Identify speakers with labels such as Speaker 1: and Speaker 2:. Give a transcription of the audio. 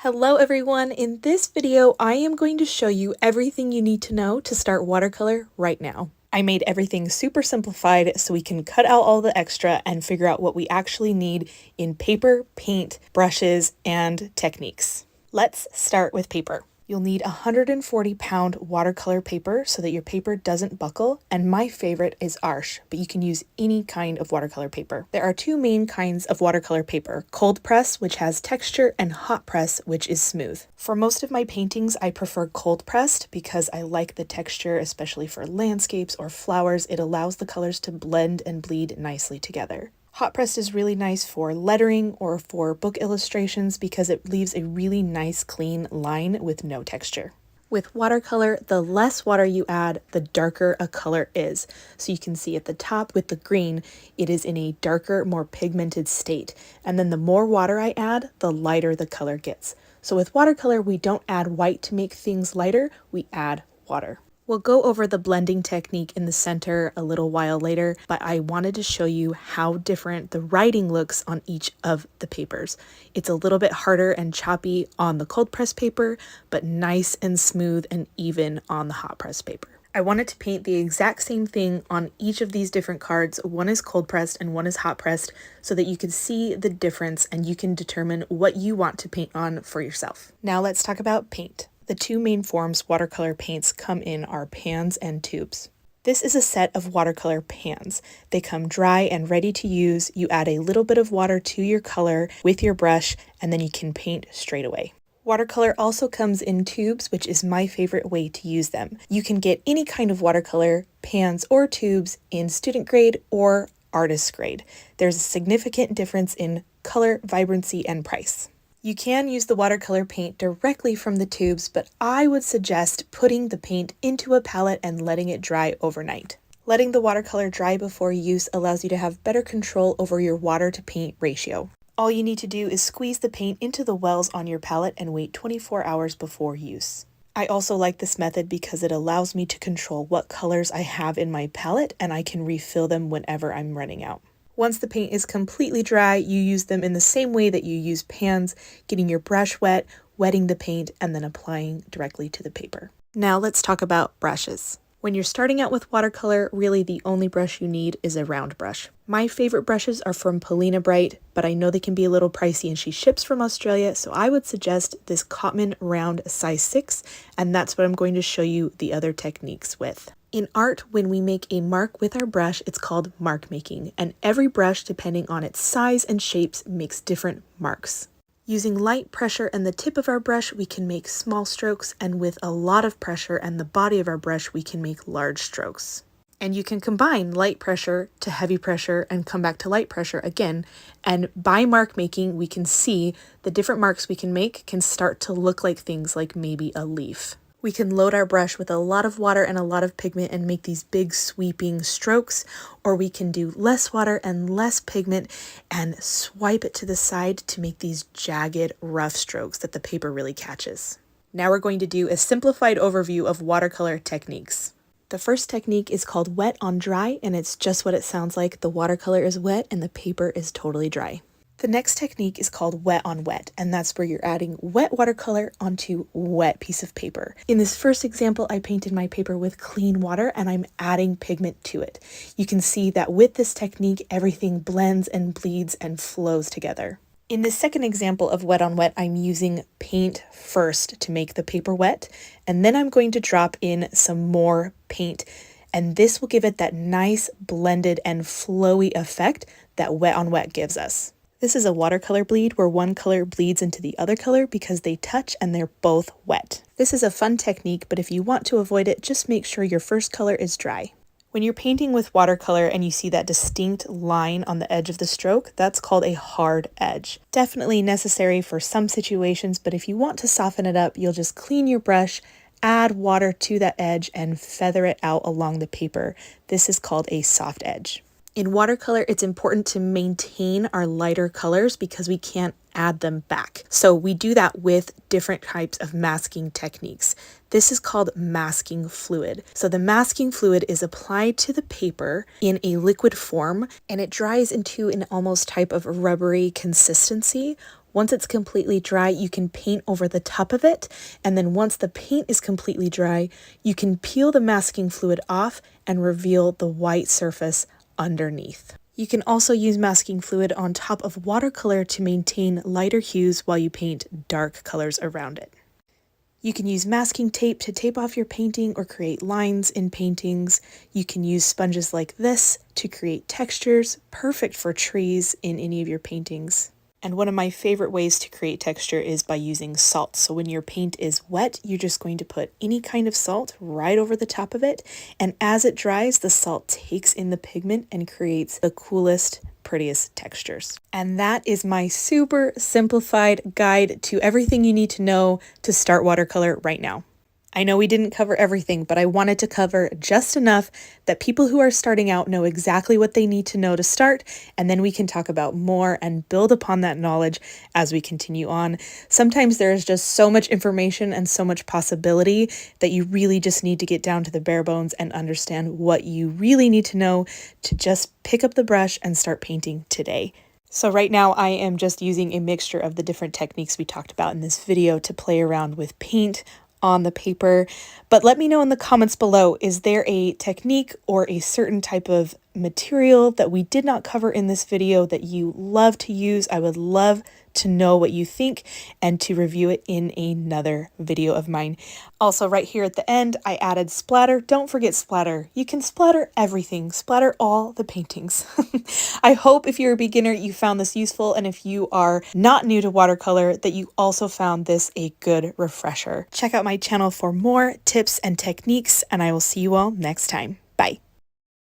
Speaker 1: Hello everyone! In this video, I am going to show you everything you need to know to start watercolor right now. I made everything super simplified so we can cut out all the extra and figure out what we actually need in paper, paint, brushes, and techniques. Let's start with paper. You'll need 140-pound watercolor paper so that your paper doesn't buckle, and my favorite is Arches, but you can use any kind of watercolor paper. There are two main kinds of watercolor paper, cold press, which has texture, and hot press, which is smooth. For most of my paintings, I prefer cold pressed because I like the texture, especially for landscapes or flowers. It allows the colors to blend and bleed nicely together. Hot pressed is really nice for lettering or for book illustrations because it leaves a really nice clean line with no texture. With watercolor, the less water you add, the darker a color is. So you can see at the top with the green, it is in a darker, more pigmented state. And then the more water I add, the lighter the color gets. So with watercolor, we don't add white to make things lighter, we add water. We'll go over the blending technique in the center a little while later, but I wanted to show you how different the writing looks on each of the papers. It's a little bit harder and choppy on the cold press paper, but nice and smooth and even on the hot press paper. I wanted to paint the exact same thing on each of these different cards. One is cold pressed and one is hot pressed so that you can see the difference and you can determine what you want to paint on for yourself. Now let's talk about paint. The two main forms watercolor paints come in are pans and tubes. This is a set of watercolor pans. They come dry and ready to use. You add a little bit of water to your color with your brush, and then you can paint straight away. Watercolor also comes in tubes, which is my favorite way to use them. You can get any kind of watercolor, pans or tubes, in student grade or artist grade. There's a significant difference in color, vibrancy, and price. You can use the watercolor paint directly from the tubes, but I would suggest putting the paint into a palette and letting it dry overnight. Letting the watercolor dry before use allows you to have better control over your water to paint ratio. All you need to do is squeeze the paint into the wells on your palette and wait 24 hours before use. I also like this method because it allows me to control what colors I have in my palette and I can refill them whenever I'm running out. Once the paint is completely dry, you use them in the same way that you use pans, getting your brush wet, wetting the paint, and then applying directly to the paper. Now let's talk about brushes. When you're starting out with watercolor, really the only brush you need is a round brush. My favorite brushes are from Polina Bright, but I know they can be a little pricey and she ships from Australia, so I would suggest this Cotman round size 6, and that's what I'm going to show you the other techniques with. In art, when we make a mark with our brush, it's called mark making, and every brush, depending on its size and shapes, makes different marks. Using light pressure and the tip of our brush, we can make small strokes, and with a lot of pressure and the body of our brush, we can make large strokes. And you can combine light pressure to heavy pressure and come back to light pressure again, and by mark making, we can see the different marks we can make can start to look like things like maybe a leaf. We can load our brush with a lot of water and a lot of pigment and make these big sweeping strokes, or we can do less water and less pigment and swipe it to the side to make these jagged, rough strokes that the paper really catches. Now we're going to do a simplified overview of watercolor techniques. The first technique is called wet on dry, and it's just what it sounds like. The watercolor is wet and the paper is totally dry. The next technique is called wet on wet, and that's where you're adding wet watercolor onto wet piece of paper. In this first example, I painted my paper with clean water and I'm adding pigment to it. You can see that with this technique, everything blends and bleeds and flows together. In this second example of wet on wet, I'm using paint first to make the paper wet, and then I'm going to drop in some more paint, and this will give it that nice blended and flowy effect that wet on wet gives us. This is a watercolor bleed where one color bleeds into the other color because they touch and they're both wet. This is a fun technique, but if you want to avoid it, just make sure your first color is dry. When you're painting with watercolor and you see that distinct line on the edge of the stroke, that's called a hard edge. Definitely necessary for some situations, but if you want to soften it up, you'll just clean your brush, add water to that edge, and feather it out along the paper. This is called a soft edge. In watercolor, it's important to maintain our lighter colors because we can't add them back. So we do that with different types of masking techniques. This is called masking fluid. So the masking fluid is applied to the paper in a liquid form and it dries into an almost type of rubbery consistency Once it's completely dry, you can paint over the top of it. And then once the paint is completely dry, you can peel the masking fluid off and reveal the white surface underneath. You can also use masking fluid on top of watercolor to maintain lighter hues while you paint dark colors around it. You can use masking tape to tape off your painting or create lines in paintings. You can use sponges like this to create textures, perfect for trees in any of your paintings. And one of my favorite ways to create texture is by using salt. So when your paint is wet, you're just going to put any kind of salt right over the top of it. And as it dries, the salt takes in the pigment and creates the coolest, prettiest textures. And that is my super simplified guide to everything you need to know to start watercolor right now. I know we didn't cover everything, but I wanted to cover just enough that people who are starting out know exactly what they need to know to start, and then we can talk about more and build upon that knowledge as we continue on. Sometimes there is just so much information and so much possibility that you really just need to get down to the bare bones and understand what you really need to know to just pick up the brush and start painting today. So right now I am just using a mixture of the different techniques we talked about in this video to play around with paint on the paper. But let me know in the comments below, is there a technique or a certain type of material that we did not cover in this video that you love to use? I would love to know what you think and to review it in another video of mine. Also, right here at the end, I added splatter. Don't forget splatter. You can splatter everything. Splatter all the paintings. I hope if you're a beginner, you found this useful, and if you are not new to watercolor, that you also found this a good refresher. Check out my channel for more tips and techniques, and I will see you all next time. Bye.